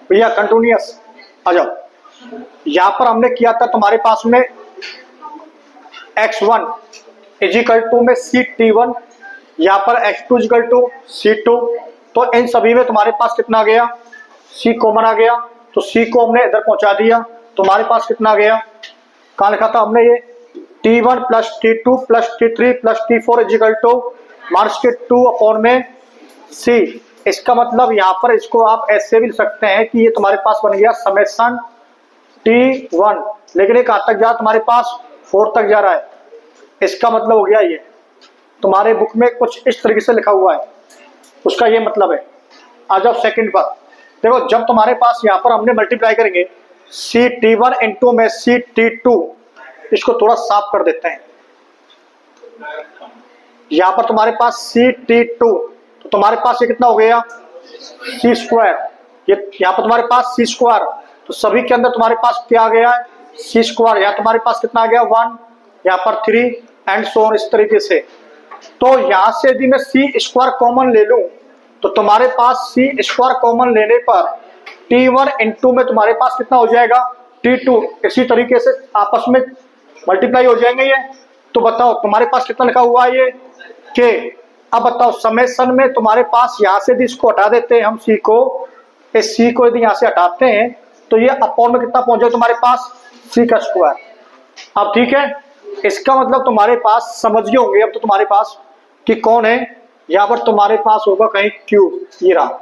भैया कंटिन्यूअस आ जाओ। यहां पर हमने किया था तुम्हारे पास में x1 इजिकल टू में ct1, यहाँ पर x2 इजिकल टू c2। तो इन सभी में तुम्हारे पास कितना आ गया, c कॉमन आ गया, तो c को हमने इधर पहुंचा दिया। तुम्हारे पास कितना आ गया, कहाँ लिखा था हमने ये t1 plus t2 plus t3 plus t4 is equal to marks के 2 अपॉन में c। इसका मतलब यहाँ पर इसको आप ऐसे भी लिख सकते हैं कि ये तुम्हारे पास बन गया समेशन t1, लेकिन ये कहाँ तक जा रहा है तुम्हारे पास 4 तक जा रहा है। इसका मतलब हो गया ये तुम्हारे बुक में कुछ इस तरीके से लिखा हुआ है, उसका ये मतलब है। आ जाओ सेकंड पर, देखो जब तुम्हारे पास यहाँ पर हमने मल्टीप्लाई करेंगे ct1 इंटू में ct2, इसको थोड़ा साफ कर देते हैं। यहाँ पर तुम्हारे पास ct2, तो तुम्हारे पास ये कितना हो गया c स्क्वायर, ये यहाँ पर तुम्हारे पास c स्क्वायर, तो सभी के अंदर तुम्हारे पास क्या आ गया है c स्क्वायर। यहाँ तुम्हारे पास कितना आ गया 1, यहाँ पर 3 एंड सो ऑन, इस तरीके से। तो यहाँ से यदि मैं c स्क्वायर कॉमन ले लूं तो तुम्हारे पास c स्क्वायर कॉमन लेने पर t1 इंटू में तुम्हारे पास कितना हो जाएगा t2, इसी तरीके से आपस में मल्टीप्लाई हो जाएंगे ये। तो बताओ तुम्हारे पास कितना लिखा हुआ है ये k। अब बताओ समेशन में तुम्हारे पास यहाँ से यदि इसको हटा देते हैं हम c को, इस c को यदि यहाँ से हटाते हैं तो ये अपॉन में कितना पहुंच जाए तुम्हारे पास c का स्क्वायर। अब ठीक है, इसका मतलब तुम्हारे पास समझ गए होंगे अब तो तुम्हारे पास कि कौन है। यहाँ पर तुम्हारे पास होगा कहीं q, ये रहा।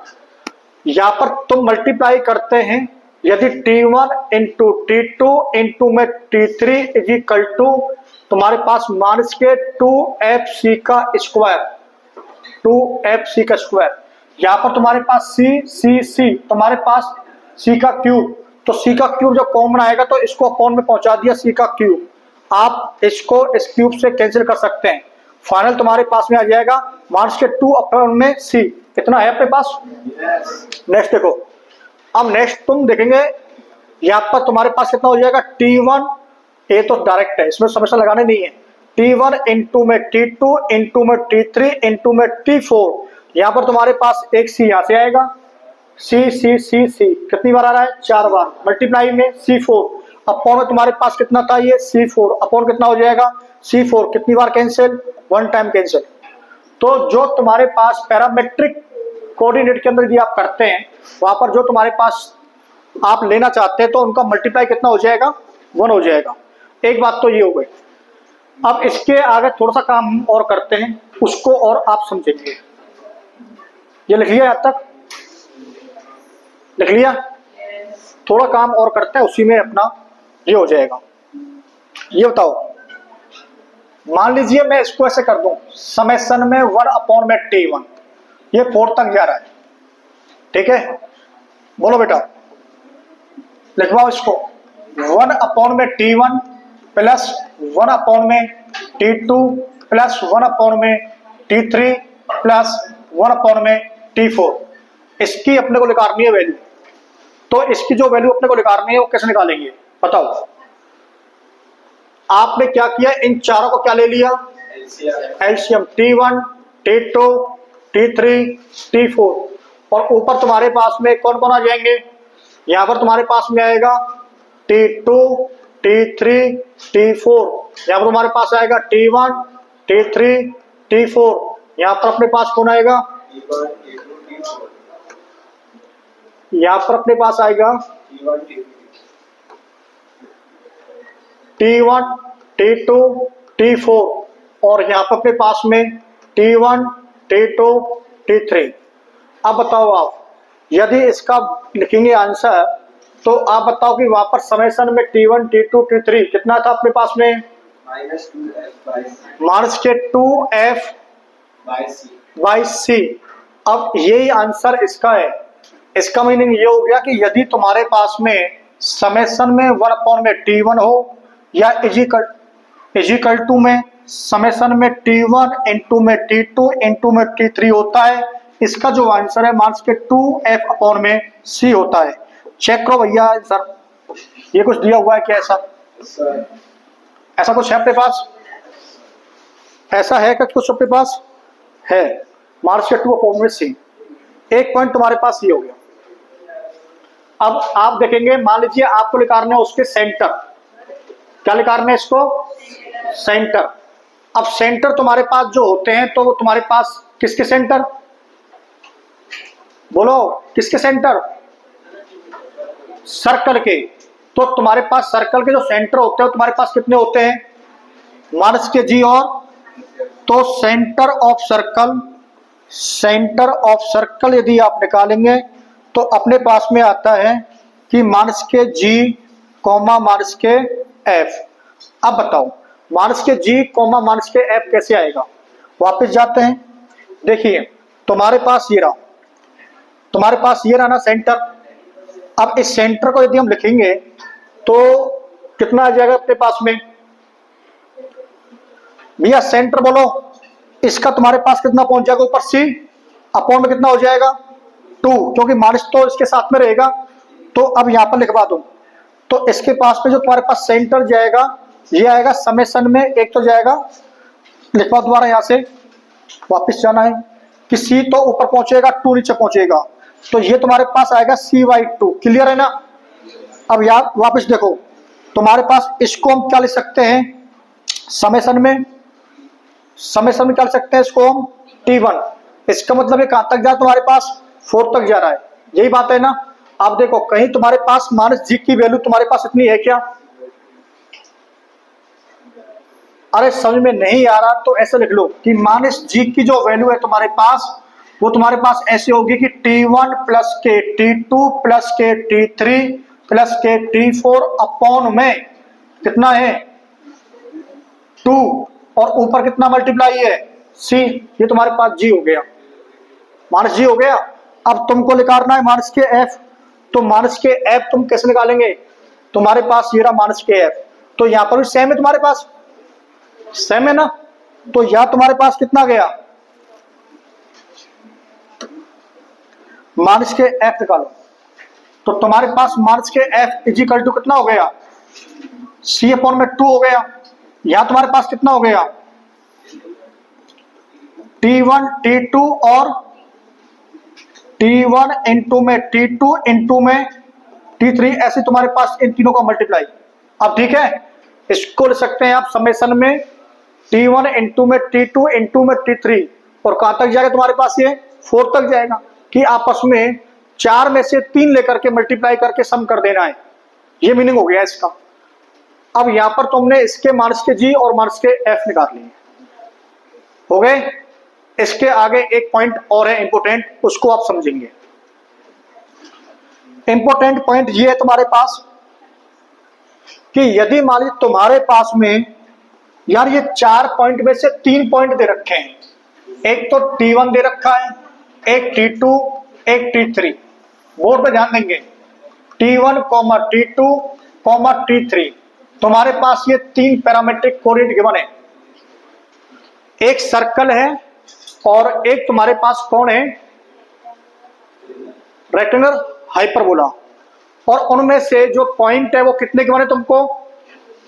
यहाँ पर तुम मल्टीप्लाई करते हैं यदि t1 इंटू t2 इंटू में t3 इज इक्वल टू तुम्हारे पास माइनस के 2fc का स्क्वायर, 2fc का स्क्वायर। यहाँ पर तुम्हारे पास c तुम्हारे पास c का क्यूब, तो c का क्यूब जब कॉमन आएगा तो इसको अपॉन में पहुंचा दिया c का क्यूब। आप इसको इस क्यूब से कैंसिल कर सकते हैं, फाइनल तुम्हारे पास में आ जाएगा माइनस के 2 अपॉन में c। कितना है अपने पास। नेक्स्ट देखो, अब नेक्स्ट तुम देखेंगे यहाँ पर तुम्हारे पास कितना हो जाएगा t1, ये तो डायरेक्ट है इसमें समस्या लगाने नहीं है, t1 इंटू में t2 इंटू में t3 इंटू में t4। यहाँ पर तुम्हारे पास एक c यहाँ से आएगा, c कितनी बार आ रहा है 4 बार, मल्टीप्लाई में c4 अपॉन में तुम्हारे पास कितना था ये c4 अपॉन कितना हो जाएगा c4, कितनी बार कैंसिल 1 टाइम कैंसिल। तो जो तुम्हारे पास पैरामेट्रिक कोऑर्डिनेट के अंदर यदि आप करते हैं वहां पर जो तुम्हारे पास आप लेना चाहते हैं तो उनका मल्टीप्लाई कितना हो जाएगा 1 हो जाएगा। एक बात तो ये हो गई। अब इसके आगे थोड़ा सा काम और करते हैं, उसको और आप समझेंगे। ये लिख लिया, अब तक लिख लिया, थोड़ा काम और करते हैं उसी में अपना ये हो जाएगा। ये बताओ, मान लीजिए मैं इसको ऐसे कर दूं समेशन में 1 अपॉन में t1, ये 4 तक जा रहा है, ठीक है। बोलो बेटा, लिखवाओ इसको 1 अपॉन में t1 प्लस 1 अपॉन में t2 प्लस 1 अपॉन में t3 प्लस 1 अपॉन में t4। इसकी अपने को निकालनी है वैल्यू, तो इसकी जो वैल्यू अपने को निकालनी है वो कैसे निकालेंगे बताओ। आपने क्या किया, इन चारों को क्या ले लिया LCM, t1 t2 t3 t4, और ऊपर तुम्हारे पास में कौन कौन आ जाएंगे, यहां पर तुम्हारे पास में आएगा t2 t3 t4, यहां पर तुम्हारे पास आएगा t1 t3 t4, यहां पर अपने पास कौन आएगा, यहां पर अपने पास आएगा t1 t2 t4, और यहां पर अपने पास में t1 t2 t3। अब बताओ आप यदि इसका लिखेंगे आंसर तो आप बताओ कि वहां पर समेशन में t1 t2 t3 कितना था अपने पास में माइनस के 2f बाई c। अब यही आंसर इसका है। इसका मीनिंग ये हो गया कि यदि तुम्हारे पास में समेशन में 1 अपॉन में t1 हो या इजिकल टू में समेशन में t1 इंटू में t2 इंटू में t3 होता है, इसका जो आंसर है मार्क्स के 2f अपॉन में c होता है। चेक करो भैया सर, ये कुछ दिया हुआ है क्या, ऐसा कुछ है अपने पास। ऐसा है कि कुछ अपने पास है, माइनस के 2 अपॉन में सी। एक पॉइंट तुम्हारे पास ये हो गया। अब आप देखेंगे, मान लीजिए आपको निकालना है उसके सेंटर। क्या निकालना है इसको? सेंटर। अब सेंटर तुम्हारे पास जो होते हैं तो वो तुम्हारे पास किसके सेंटर? बोलो किसके सेंटर? सर्कल के। तो तुम्हारे पास सर्कल के जो सेंटर होते हैं तुम्हारे पास कितने होते हैं? माइनस के जी और, तो सेंटर ऑफ सर्कल यदि आप निकालेंगे तो अपने पास में आता है कि माइनस के जी कॉमा माइनस के एफ। अब बताओ माइनस के जी कॉमा माइनस के एफ कैसे आएगा? वापस जाते हैं, देखिए तुम्हारे पास ये रहा, तुम्हारे पास ये रहा ना सेंटर। अब इस सेंटर को यदि हम लिखेंगे तो कितना आ जाएगा अपने पास में? भैया सेंटर बोलो, इसका तुम्हारे पास कितना पहुंच जाएगा ऊपर? सी अपॉन में कितना हो जाएगा? 2, क्योंकि माइनस तो इसके साथ में रहेगा। तो अब यहां पर लिखवा दो, तो इसके पास में जो तुम्हारे पास सेंटर जाएगा ये आएगा समेसन में, एक तो जाएगा, लिखवा दोबारा यहां से, वापस जाना है कि सी तो ऊपर पहुंचेगा, 2 नीचे पहुंचेगा, तो ये तुम्हारे पास आएगा C/2। क्लियर है ना? अब यार वापस देखो, तुम्हारे पास इसको हम क्या लिख सकते हैं? समेसन में क्या लिख सकते हैं इसको हम? T1। इसका मतलब ये कहां तक जा तुम्हारे पास? 4 तक जा रहा है, यही बात है ना? आप देखो कहीं तुम्हारे पास माइनस जी की वैल्यू तुम्हारे पास इतनी है क्या? अरे समझ में नहीं आ रहा तो ऐसे लिख लो कि माइनस जी की जो वैल्यू है तुम्हारे पास वो तुम्हारे पास ऐसे होगी कि T1 प्लस के T2 प्लस के T3 प्लस के T4 अपॉन में कितना है? 2, और ऊपर कितना मल्टीप्लाई है? C। ये तुम्हारे पास G हो गया, माइनस G हो गया। अब तुमको निकालना है माइनस के F, तो माइनस के F तुम कैसे निकालेंगे? तुम्हारे पास ये रहा माइनस के F, तो यहां पर भी सेम है, तुम्हारे पास सेम है ना? तो यहां तुम्हारे पास कितना गया? माइनस के एफ निकालो, तो तुम्हारे पास माइनस के एफ इजिकल टू कितना हो गया? सी अपॉन में 2 हो गया। यहां तुम्हारे पास कितना हो गया? T1 T2 और T1 इंटू में T2 इंटू में T3, ऐसे तुम्हारे पास इन तीनों का मल्टीप्लाई। अब ठीक है, इसको ले सकते हैं आप समेसन में T1 इंटू में T2 इंटू में T3, और कहां तक जाएगा तुम्हारे पास? ये 4 तक जाएगा, कि आपस में 4 में से 3 लेकर के मल्टीप्लाई करके सम कर देना है। ये मीनिंग हो गया इसका। अब यहां पर तुमने इसके माइनस के जी और माइनस के एफ निकाल लिए, हो गए। इसके आगे एक पॉइंट और है इंपोर्टेंट, उसको आप समझेंगे। इंपोर्टेंट पॉइंट ये है तुम्हारे पास कि यदि मान लीजिए तुम्हारे पास में यार ये 4 पॉइंट में से 3 पॉइंट दे रखे हैं, एक तो T1 दे रखा है, एक T2, एक T3। बोर्ड पे ध्यान देंगे, T1, T2, T3। तुम्हारे पास ये 3 पैरामीट्रिक कोऑर्डिनेट गिवन है, एक सर्कल है और एक तुम्हारे पास कौन है? Rectangle hyperbola. और उनमें से जो पॉइंट है वो कितने गिवन है तुमको?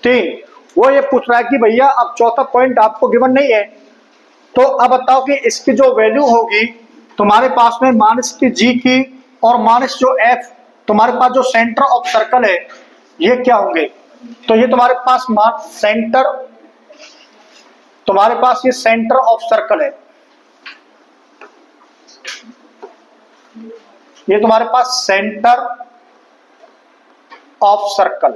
3। वो ये पूछ रहा है कि भैया अब चौथा पॉइंट आपको गिवन नहीं है, तो अब बताओ कि इसकी जो वैल्यू होगी तुम्हारे पास में माइनस की जी की और माइनस जो एफ, तुम्हारे पास जो सेंटर ऑफ सर्कल है ये क्या होंगे? तो ये तुम्हारे पास सेंटर, तुम्हारे पास ये सेंटर ऑफ सर्कल है, ये तुम्हारे पास सेंटर ऑफ सर्कल।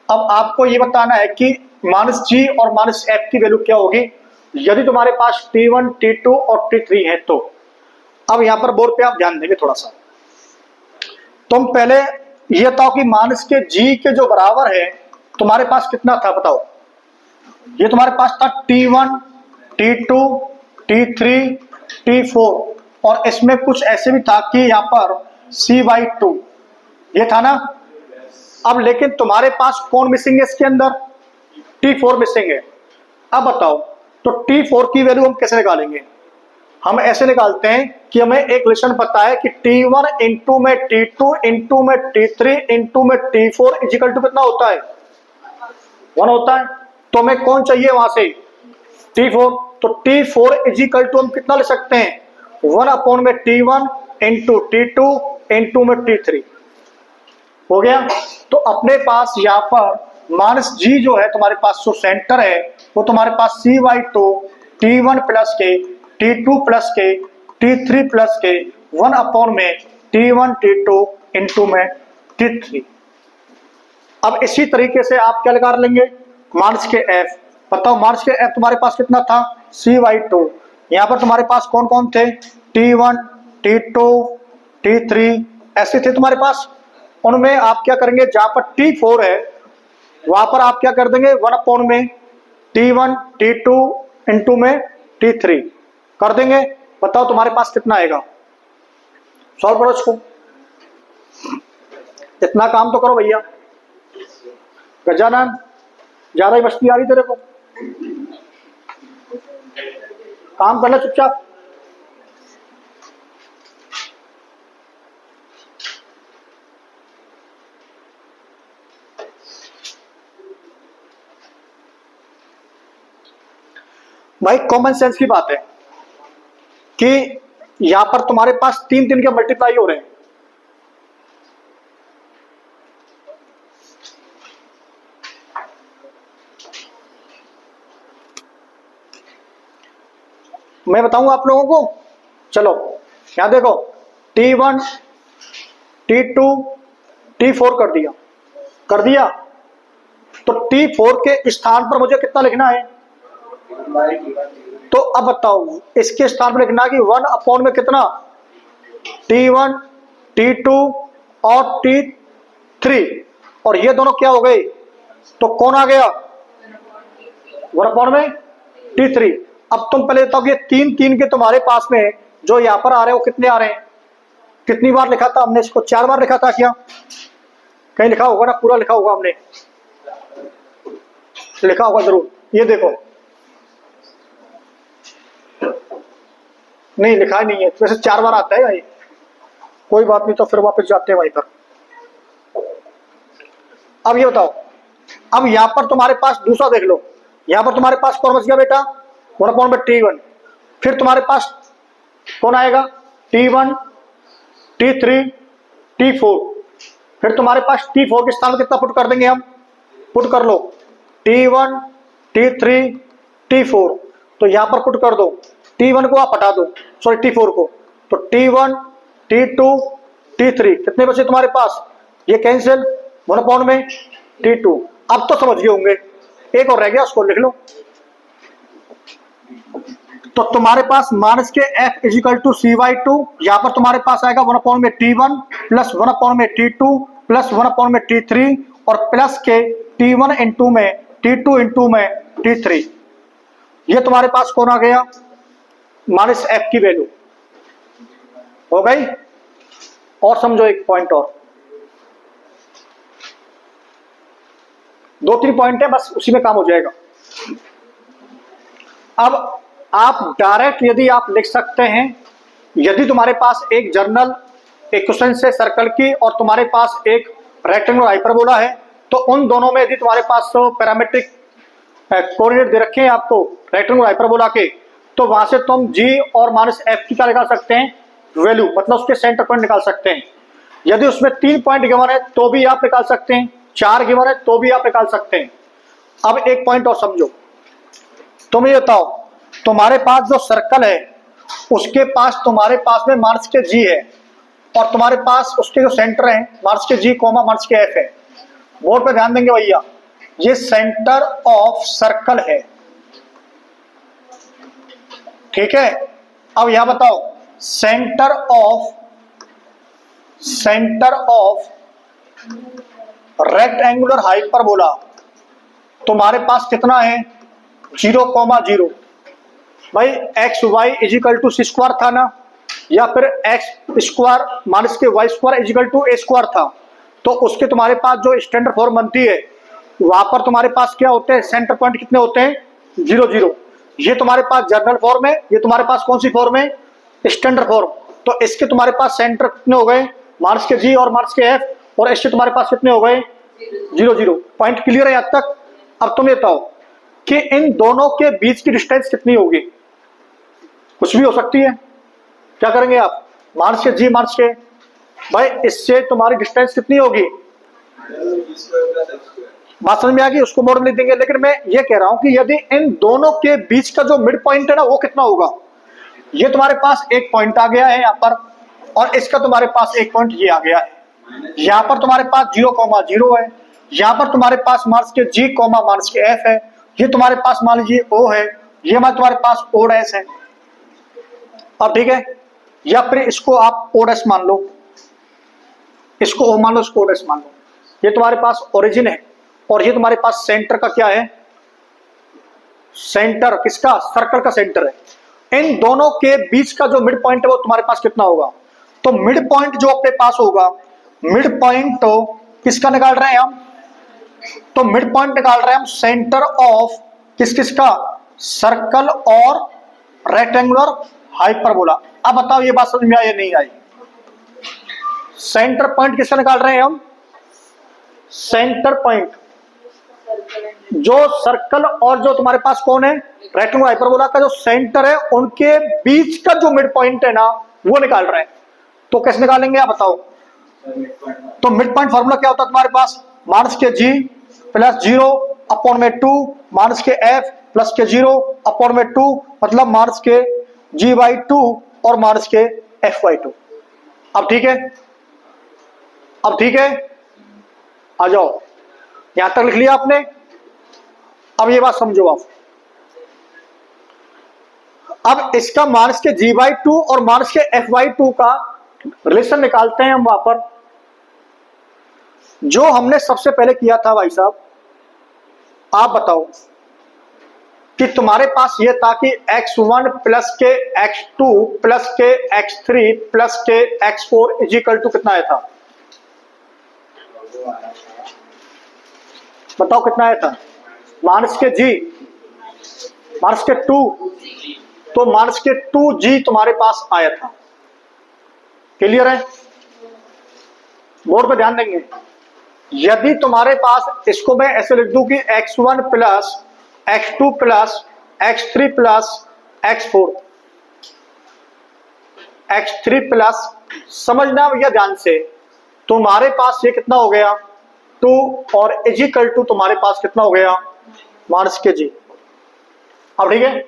अब आपको ये बताना है कि माइनस जी और माइनस एफ की वैल्यू क्या होगी यदि तुम्हारे पास T1, T2 और T3 है तो। अब यहां पर बोर्ड पे आप ध्यान देंगे थोड़ा सा, तुम पहले ये बताओ कि माइनस के जी के जो बराबर है तुम्हारे पास कितना था बताओ? ये तुम्हारे पास था T1, T2, T3, T4, और इसमें कुछ ऐसे भी था कि यहाँ पर C/2 ये था ना। अब लेकिन तुम्हारे पास कौन मिसिंग है इसके अंदर? T4 मिसिंग है। अब बताओ तो T4 की वैल्यू हम कैसे निकालेंगे? हम ऐसे निकालते हैं कि हमें एक रिलेशन पता है कि T1 इंटू में T2 इंटू में T3 इंटू में T4 इजिकल टू कितना होता है? 1 होता है। तो हमें कौन चाहिए वहां से? T4, तो T4 इज इक्वल टू हम कितना ले सकते हैं, 1 में T1 इंटू T2 इंटू में T3 हो गया। तो अपने पास यहाँ पर माइनस जी जो है तुम्हारे पास जो सेंटर है वो तुम्हारे पास C/2 T1 प्लस के T2 प्लस के T3 प्लस के 1 में T1 T2 इंटू में T3। अब इसी तरीके से आप क्या लगा लेंगे, मार्च के एफ, बताओ मार्च के एफ तुम्हारे पास कितना था, C/2। यहाँ पर तुम्हारे पास कौन कौन थे, T1 T2 T3 ऐसे थे तुम्हारे पास। उनमें आप क्या करेंगे, जहां पर T4 है वहां पर आप क्या कर देंगे, 1 में T1 T2 इंटू में T3 कर देंगे। बताओ तुम्हारे पास कितना आएगा, सॉल्व करो इसको, इतना काम तो करो भैया। गजानन ज्यादा ही मस्ती आ रही तेरे को, काम करना चुपचाप। भाई कॉमन सेंस की बात है कि यहां पर तुम्हारे पास 3 के मल्टीप्लाई हो रहे हैं, मैं बताऊंगा आप लोगों को। चलो यहां देखो, T1 T2 T4 कर दिया। तो T4 के स्थान पर मुझे कितना लिखना है, तो अब बताओ इसके स्थान पर लिखना है कि 1 में कितना, T1 T2 और T3, और ये दोनों क्या हो गए, तो कौन आ गया, 1 में T3। अब तुम पहले बताओ ये 3 के तुम्हारे पास में जो यहां पर आ रहे हो कितने आ रहे हैं, कितनी बार लिखा था हमने इसको, 4 बार लिखा था क्या, कहीं लिखा होगा ना, पूरा लिखा होगा हमने, लिखा होगा जरूर। ये देखो नहीं लिखा नहीं है, वैसे 4 बार आता है भाई, कोई बात नहीं, तो फिर वापस जाते हैं वहीं पर। अब ये बताओ, अब यहां पर तुम्हारे पास दूसरा देख लो, यहां पर तुम्हारे पास कौन बच गया बेटा, 1 में T1, फिर तुम्हारे पास कौन आएगा, T1 T3 T4, फिर तुम्हारे पास T4 के स्थान में कितना पुट कर देंगे हम, पुट कर लो T1 T3 T4, तो यहां पर पुट कर दो, T1 को आप हटा दो, सॉरी T4 को, तो T1 T2 T3 कितने बचे तुम्हारे पास, ये कैंसिल, 1 में T2। अब तो समझ गए होंगे, एक और रह गया उसको लिख लो। तो तुम्हारे पास माइनस के f इजिकल टू C/2, यहां पर तुम्हारे पास आएगा 1 में T1 प्लस 1 में T2 प्लस 1 में T3 और प्लस के T1 इंटू में T2 इंटू में T3। ये तुम्हारे पास कौन आ गया, माइनस f की वैल्यू हो गई। और समझो एक पॉइंट और, 2-3 पॉइंट है बस, उसी में काम हो जाएगा। अब आप डायरेक्ट यदि आप लिख सकते हैं, यदि तुम्हारे पास एक जर्नल इक्वेशन से सर्कल की और तुम्हारे पास एक रेक्टेंगुलर हाइपरबोला है, तो उन दोनों में यदि तुम्हारे पास तो पैरामीट्रिक कोऑर्डिनेट दे रखे हैं आपको रेक्टेंगुलर हाइपरबोला के, तो वहां से तुम g और माइनस f की क्या निकाल सकते हैं, वैल्यू, मतलब उसके सेंटर पॉइंट निकाल सकते हैं। यदि उसमें 3 पॉइंट गिवन है तो भी आप निकाल सकते हैं, 4 गिवन है तो भी आप निकाल सकते हैं। अब एक पॉइंट और समझो, तुम ये बताओ तुम्हारे पास जो सर्कल है उसके पास तुम्हारे पास में मार्च के जी है और तुम्हारे पास उसके जो सेंटर है मार्च के जी कोमा मार्च के एफ है। बोर्ड पे ध्यान देंगे भैया, ये सेंटर ऑफ सर्कल है, ठीक है। अब यहां बताओ सेंटर ऑफ रेक्टेंगुलर हाइपरबोला तुम्हारे पास कितना है, 0,0। भाई x Y is equal to C² था ना, या फिर x² माइनस के y² इजिकल टू A² था, तो उसके तुम्हारे पास जो स्टैंडर्ड फॉर्म बनती है वहां पर तुम्हारे पास क्या होते हैं, सेंटर पॉइंट कितने होते हैं, 0 0। ये तुम्हारे पास जनरल फॉर्म है, ये तुम्हारे पास कौन सी फॉर्म है, स्टैंडर्ड फॉर्म। तो इसके तुम्हारे पास सेंटर कितने हो गए, मार्च के जी और मार्च के एफ, और इसके तुम्हारे पास कितने हो गए, 0 0। पॉइंट क्लियर है यहां तक। अब तुम ये बताओ कि इन दोनों के बीच की डिस्टेंस कितनी होगी। कुछ भी हो सकती है। क्या करेंगे आप, मार्स के जी मार्स के, भाई इससे तुम्हारी डिस्टेंस कितनी होगी। बात समझ में आ गई, उसको मोड में लिख देंगे। लेकिन मैं ये कह रहा हूं कि यदि इन दोनों के बीच का जो मिड पॉइंट है ना वो कितना होगा। ये तुम्हारे पास एक पॉइंट आ गया है यहाँ पर, और इसका तुम्हारे पास एक पॉइंट ये आ गया है। यहाँ पर तुम्हारे पास 0,0 है, यहाँ पर तुम्हारे पास मार्स के जी मार्स के एफ है, ये तुम्हारे पास मान लीजिए ओ है, ये मान तुम्हारे पास ओ डैश है। अब ठीक है, या फिर इसको आप ओ डैश मान लो, इसको ओ मान लो, इसको ओ डैश मान लो। ये तुम्हारे पास ओरिजिन है और ये तुम्हारे पास सेंटर का क्या है, सेंटर किसका, सर्कल का सेंटर है। इन दोनों के बीच का जो मिड पॉइंट है वो तुम्हारे पास कितना होगा। तो मिड पॉइंट जो अपने पास होगा, मिड पॉइंट तो किसका निकाल रहे हैं हम, तो मिड पॉइंट निकाल रहे हैं हम सेंटर ऑफ किस किसका, सर्कल और रेक्टेंगुलर हाइपरबोला। अब बताओ ये बात समझ में आई या नहीं आई। सेंटर पॉइंट किसका निकाल रहे हैं हम, सेंटर पॉइंट जो सर्कल और जो तुम्हारे पास कौन है, रेक्टेंगुलर हाइपरबोला का जो सेंटर है, उनके बीच का जो मिड पॉइंट है ना वो निकाल रहे हैं। तो कैसे निकालेंगे आप बताओ। तो मिड पॉइंट फॉर्मूला क्या होता है तुम्हारे पास, माइनस के जी प्लस 0/2 माइनस के एफ प्लस के 0/2, मतलब माइनस के g/2 और माइनस के f/2। अब ठीक है, अब ठीक है, आ जाओ, यहां तक लिख लिया आपने। अब ये बात समझो आप, अब इसका माइनस के g/2 और माइनस के f/2 का रिलेशन निकालते हैं हम वहां पर, जो हमने सबसे पहले किया था। भाई साहब आप बताओ कि तुम्हारे पास ये था कि x1 प्लस के x2 प्लस के x3 प्लस के x4 इज इक्वल टू कितना आया था, बताओ कितना आया था, माइनस के जी माइनस के 2, तो माइनस के 2g तुम्हारे पास आया था। क्लियर है, बोर्ड पे ध्यान देंगे। यदि तुम्हारे पास, इसको मैं ऐसे लिख दूं कि x1 plus x2 plus x3 plus x4, x3 plus, समझना भैया ध्यान से, तुम्हारे पास ये कितना हो गया 2 और इजिकल टू तुम्हारे पास कितना हो गया माइनस के जी। अब ठीक है,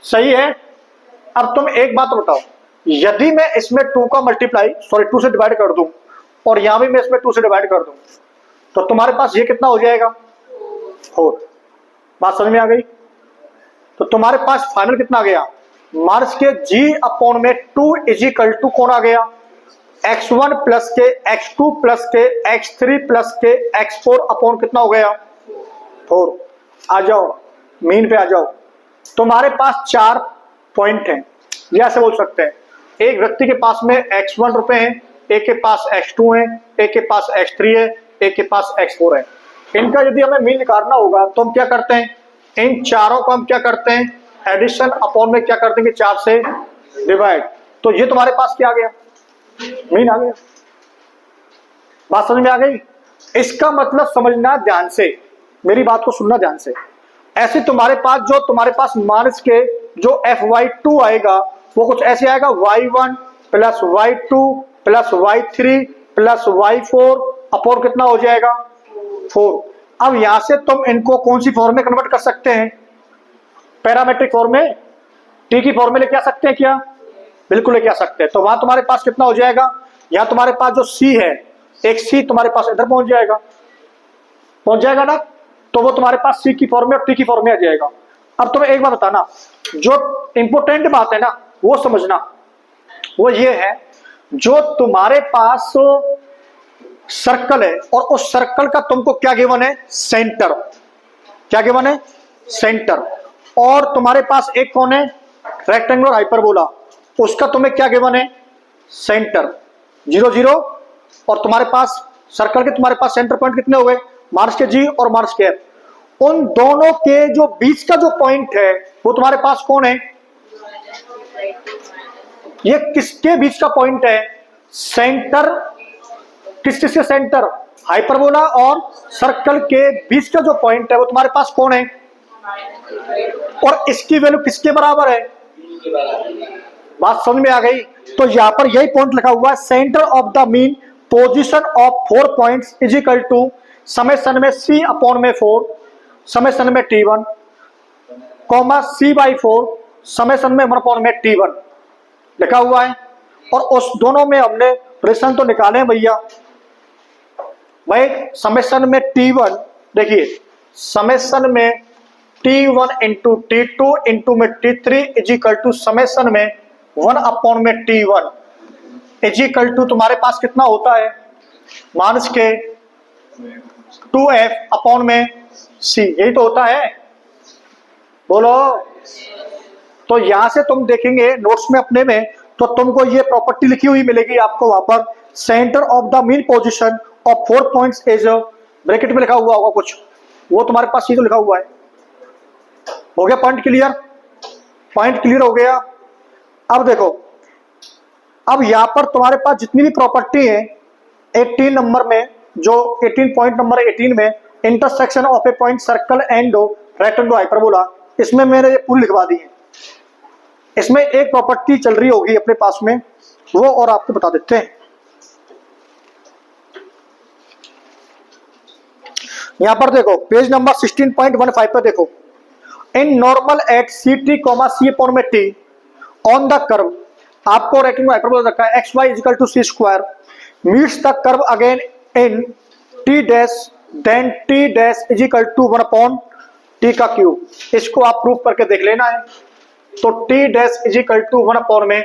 सही है। अब तुम एक बात बताओ, यदि मैं इसमें 2 का मल्टीप्लाई 2 से डिवाइड कर दूं और यहां भी मैं इसमें 2 से डिवाइड कर दूं, तो तुम्हारे पास ये कितना हो जाएगा 4। बात समझ में आ गई। तो तुम्हारे पास फाइनल कितना आ गया, माइनस के g/2 इज इक्वल टू कौन आ गया, x1 प्लस के x2 प्लस के x3 प्लस के x4 अपॉन कितना हो गया 4। आ जाओ मीन पे आ जाओ। तुम्हारे पास 4 पॉइंट हैं, या ऐसे बोल सकते हैं, एक व्यक्ति के पास में x1 रुपए हैं, एक के पास x2 है, एक के पास x3 है, एक के पास x4 है। इनका यदि हमें मीन निकालना होगा तो हम क्या करते हैं, इन चारों को हम क्या करते हैं, एडिशन अपॉन में क्या कर देंगे 4 से डिवाइड। तो ये तुम्हारे पास क्या आ गया, मीन आ गया। बात समझ में आ गई। इसका मतलब समझना ध्यान से, मेरी बात को सुनना ध्यान से। ऐसे तुम्हारे पास जो तुम्हारे पास माइनस के जो f/2 आएगा वो कुछ ऐसे आएगा, y1 plus y2 plus y3 plus y4 upon कितना हो जाएगा 4। अब यहां से तुम इनको कौन सी फॉर्म में कन्वर्ट कर सकते हैं, पैरामेट्रिक फॉर्म में, टी की फॉर्म में लेके आ सकते हैं क्या, बिल्कुल लेके आ सकते हैं। तो वहां तुम्हारे पास कितना हो जाएगा, यहां तुम्हारे पास जो c है, एक c तुम्हारे पास इधर पहुंच जाएगा ना, तो वो तुम्हारे पास c की फॉर्म में और t की फॉर्म में आ जाएगा। अब तुम्हें एक बात बताना, जो इंपोर्टेंट बात है ना वो समझना, वो ये है, जो तुम्हारे पास सर्कल है और उस सर्कल का तुमको क्या गिवन है, सेंटर, क्या गिवन है, सेंटर, और तुम्हारे पास एक कौन है, रेक्टेंगुलर हाइपरबोला, उसका तुम्हें क्या गिवन है, सेंटर 0 0, और तुम्हारे पास सर्कल के तुम्हारे पास सेंटर पॉइंट कितने हो गए, माइनस के जी और माइनस के एफ। उन दोनों के जो बीच का जो पॉइंट है वो तुम्हारे पास कौन है, ये किसके बीच का पॉइंट है, सेंटर, किसके सेंटर, हाइपरबोला और सर्कल के बीच का जो पॉइंट है वो तुम्हारे पास कौन है, और इसकी वैल्यू किसके बराबर है? बात समझ में आ गई? तो यहां पर यही पॉइंट लिखा हुआ है, centre of the mean position of 4 points is equal to summation में c अपॉन में 4 समेशन में t1 कॉमा c/4 समेशन में 1 अपॉन में t1 लिखा हुआ है। और उस दोनों में हमने रिलेशन तो निकाले हैं भैया। भाई समेशन में t1 देखिए, समेशन में t1 इंटू t2 इंटू में t3 is equal to summation में 1 अपॉन में t1 इज इक्वल टू तुम्हारे पास कितना होता है माइनस के 2f अपॉन में c, यही तो होता है, बोलो। तो यहां से तुम देखेंगे नोट्स में अपने में, तो तुमको ये प्रॉपर्टी लिखी हुई मिलेगी आपको वहां पर, centre of the mean position of 4 points is, bracket में लिखा हुआ होगा कुछ, वो तुम्हारे पास ये तो लिखा हुआ है। हो गया पॉइंट क्लियर? पॉइंट क्लियर हो गया। अब देखो, अब यहां पर तुम्हारे पास जितनी भी प्रॉपर्टी है 18 नंबर में, जो 18 पॉइंट नंबर 18 में, intersection of A point circle and rectangle hyperbola, इसमें मैंने ये पूरी लिखवा दी है। इसमें एक प्रॉपर्टी चल रही होगी अपने पास में, वो और आपको बता देते हैं। यहां पर देखो पेज नंबर 16.15 पे देखो, in normal at C T comma C upon में टी ऑन द कर्व, आपको रेक्टेंगल हाइपरबोला रखा है X Y equal to C square meets the curve again in T dash then T dash is equal to 1 upon T का cube. इसको आप proof करके देख लेना है। तो T dash is equal to 1 upon में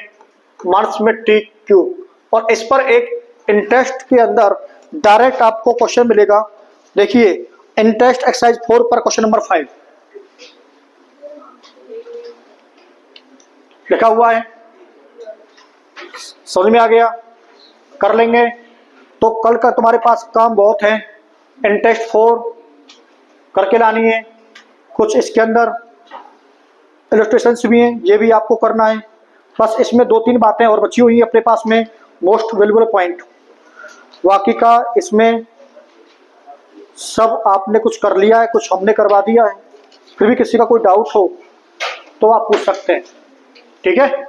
माइनस में टी क्यूब, और इस पर एक इंटरेस्ट के अंदर डायरेक्ट आपको क्वेश्चन मिलेगा। देखिए इंटरेस्ट एक्सरसाइज 4 पर क्वेश्चन नंबर 5 लिखा हुआ है, समझ में आ गया? कर लेंगे। तो कल का तुम्हारे पास काम बहुत है, इंटरेस्ट 4 करके लानी है, कुछ इसके अंदर इलस्ट्रेशंस भी हैं, ये भी आपको करना है। बस इसमें 2-3 बातें और बची हुई है अपने पास में, मोस्ट वैल्यूएबल पॉइंट। बाकी का इसमें सब आपने कुछ कर लिया है, कुछ हमने करवा दिया है। फिर भी किसी का कोई डाउट हो तो आप पूछ सकते हैं, ठीक है?